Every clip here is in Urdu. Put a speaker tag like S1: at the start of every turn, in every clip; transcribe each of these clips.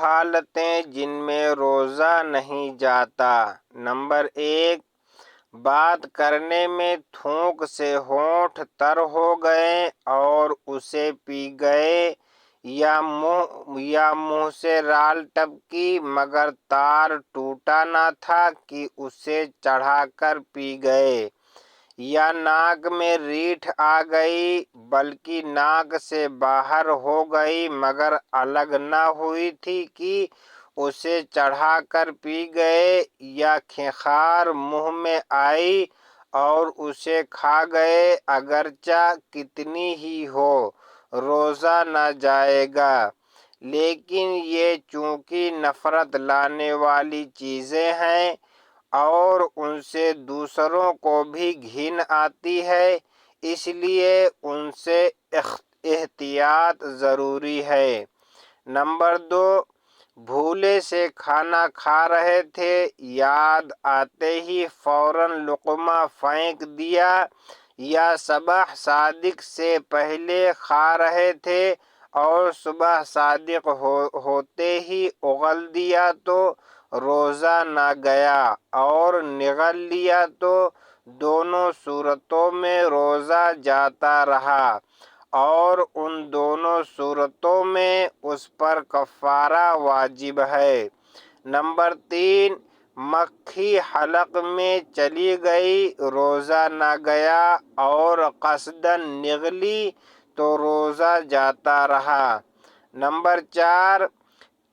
S1: حالتیں جن میں روزہ نہیں جاتا۔ نمبر 1، بات کرنے میں تھوک سے ہونٹ تر ہو گئے اور اسے پی گئے، یا منہ سے رال ٹپکی مگر تار ٹوٹا نہ تھا کہ اسے چڑھا کر پی گئے، یا ناک میں ریٹھ آ گئی بلکہ ناک سے باہر ہو گئی مگر الگ نہ ہوئی تھی کہ اسے چڑھا کر پی گئے، یا کھنکھار منہ میں آئی اور اسے کھا گئے اگرچہ کتنی ہی ہو، روزہ نہ جائے گا۔ لیکن یہ چونکہ نفرت لانے والی چیزیں ہیں اور ان سے دوسروں کو بھی گھن آتی ہے، اس لیے ان سے احتیاط ضروری ہے۔ نمبر 2، بھولے سے کھانا کھا رہے تھے، یاد آتے ہی فوراً لقمہ پھینک دیا، یا صبح صادق سے پہلے کھا رہے تھے اور صبح صادق ہوتے ہی اگل دیا تو روزہ نہ گیا، اور نگل لیا تو دونوں صورتوں میں روزہ جاتا رہا، اور ان دونوں صورتوں میں اس پر کفارہ واجب ہے۔ نمبر 3، مکھی حلق میں چلی گئی، روزہ نہ گیا اور قصداً نگلی تو روزہ جاتا رہا۔ نمبر 4،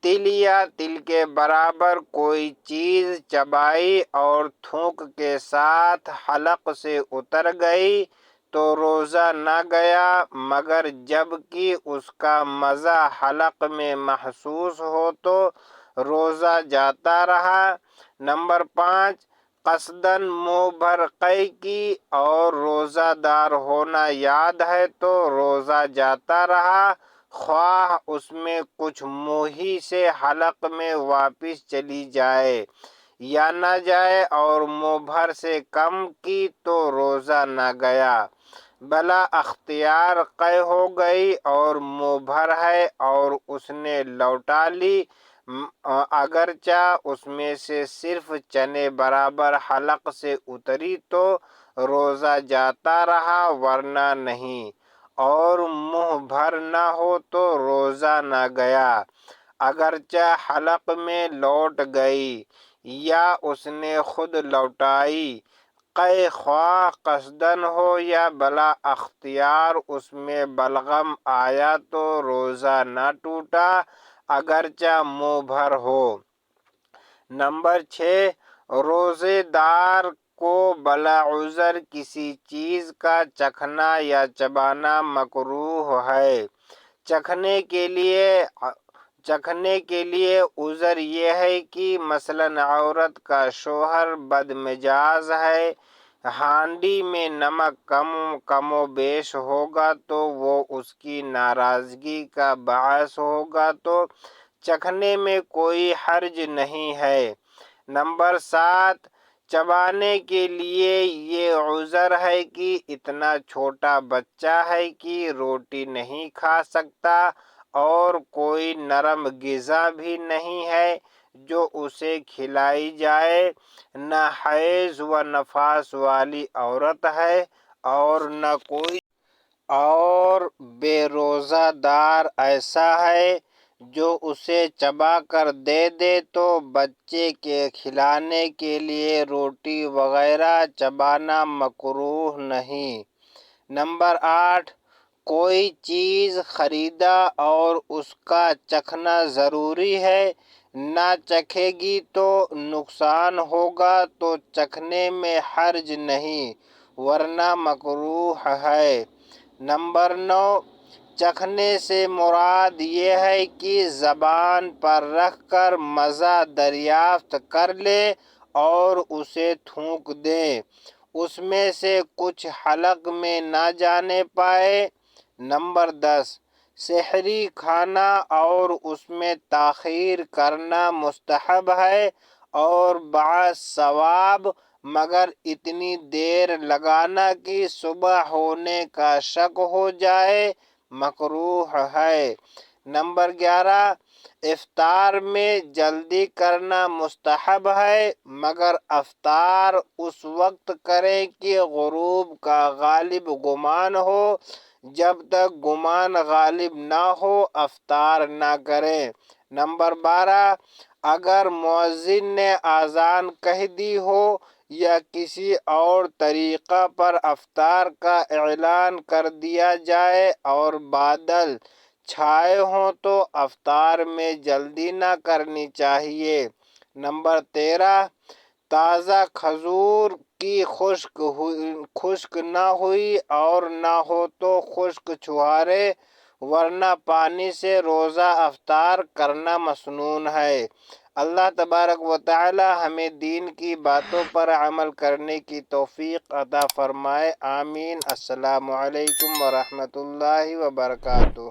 S1: تل یا تل کے برابر کوئی چیز چبائی اور تھوک کے ساتھ حلق سے اتر گئی تو روزہ نہ گیا مگر جب کہ اس کا مزہ حلق میں محسوس ہو تو روزہ جاتا رہا۔ نمبر 5، قصداً منہ بھر قے کی اور روزہ دار ہونا یاد ہے تو روزہ جاتا رہا، خواہ اس میں کچھ منہ سے حلق میں واپس چلی جائے یا نہ جائے، اور منہ بھر سے کم کی تو روزہ نہ گیا۔ بلا اختیار قے ہو گئی اور منہ بھر ہے اور اس نے لوٹا لی، اگرچہ اس میں سے صرف چنے برابر حلق سے اتری تو روزہ جاتا رہا ورنہ نہیں، اور منہ بھر نہ ہو تو روزہ نہ گیا اگرچہ حلق میں لوٹ گئی یا اس نے خود لوٹائی۔ قے خواہ قصداً ہو یا بلا اختیار اس میں بلغم آیا تو روزہ نہ ٹوٹا اگرچہ منہ بھر ہو۔ نمبر 6، روزے دار کو بلا عذر کسی چیز کا چکھنا یا چبانا مکروہ ہے۔ چکھنے کے لیے عذر یہ ہے کہ مثلاً عورت کا شوہر بد مزاج ہے، ہانڈی میں نمک کم و بیش ہوگا تو وہ اس کی ناراضگی کا باعث ہوگا تو چکھنے میں کوئی حرج نہیں ہے۔ نمبر 7، چبانے کے لیے یہ عذر ہے کہ اتنا چھوٹا بچہ ہے کہ روٹی نہیں کھا سکتا اور کوئی نرم غذا بھی نہیں ہے جو اسے کھلائی جائے، نہ حیض و نفاس والی عورت ہے اور نہ کوئی اور بے روزہ دار ایسا ہے جو اسے چبا کر دے دے تو بچے کے کھلانے کے لیے روٹی وغیرہ چبانا مکروہ نہیں۔ نمبر 8، کوئی چیز خریدا اور اس کا چکھنا ضروری ہے، نہ چکھے گی تو نقصان ہوگا تو چکھنے میں حرج نہیں ورنہ مکروہ ہے۔ نمبر 9، چکھنے سے مراد یہ ہے کہ زبان پر رکھ کر مزہ دریافت کر لے اور اسے تھوک دیں، اس میں سے کچھ حلق میں نہ جانے پائے۔ نمبر 10، سحری کھانا اور اس میں تاخیر کرنا مستحب ہے اور باثواب مگر اتنی دیر لگانا کہ صبح ہونے کا شک ہو جائے مکروہ ہے۔ نمبر 11، افطار میں جلدی کرنا مستحب ہے، مگر افطار اس وقت کریں کہ غروب کا غالب گمان ہو۔ جب تک گمان غالب نہ ہو افطار نہ کریں۔ نمبر 12، اگر مؤذن نے اذان کہہ دی ہو یا کسی اور طریقہ پر افطار کا اعلان کر دیا جائے اور بادل چھائے ہوں تو افطار میں جلدی نہ کرنی چاہیے۔ نمبر 13، تازہ کھجور کی خشک نہ ہوئی اور نہ ہو تو خشک چھہارے، ورنہ پانی سے روزہ افطار کرنا مسنون ہے۔ اللہ تبارک و تعالی ہمیں دین کی باتوں پر عمل کرنے کی توفیق عطا فرمائے، آمین۔ السلام علیکم ورحمۃ اللہ وبرکاتہ۔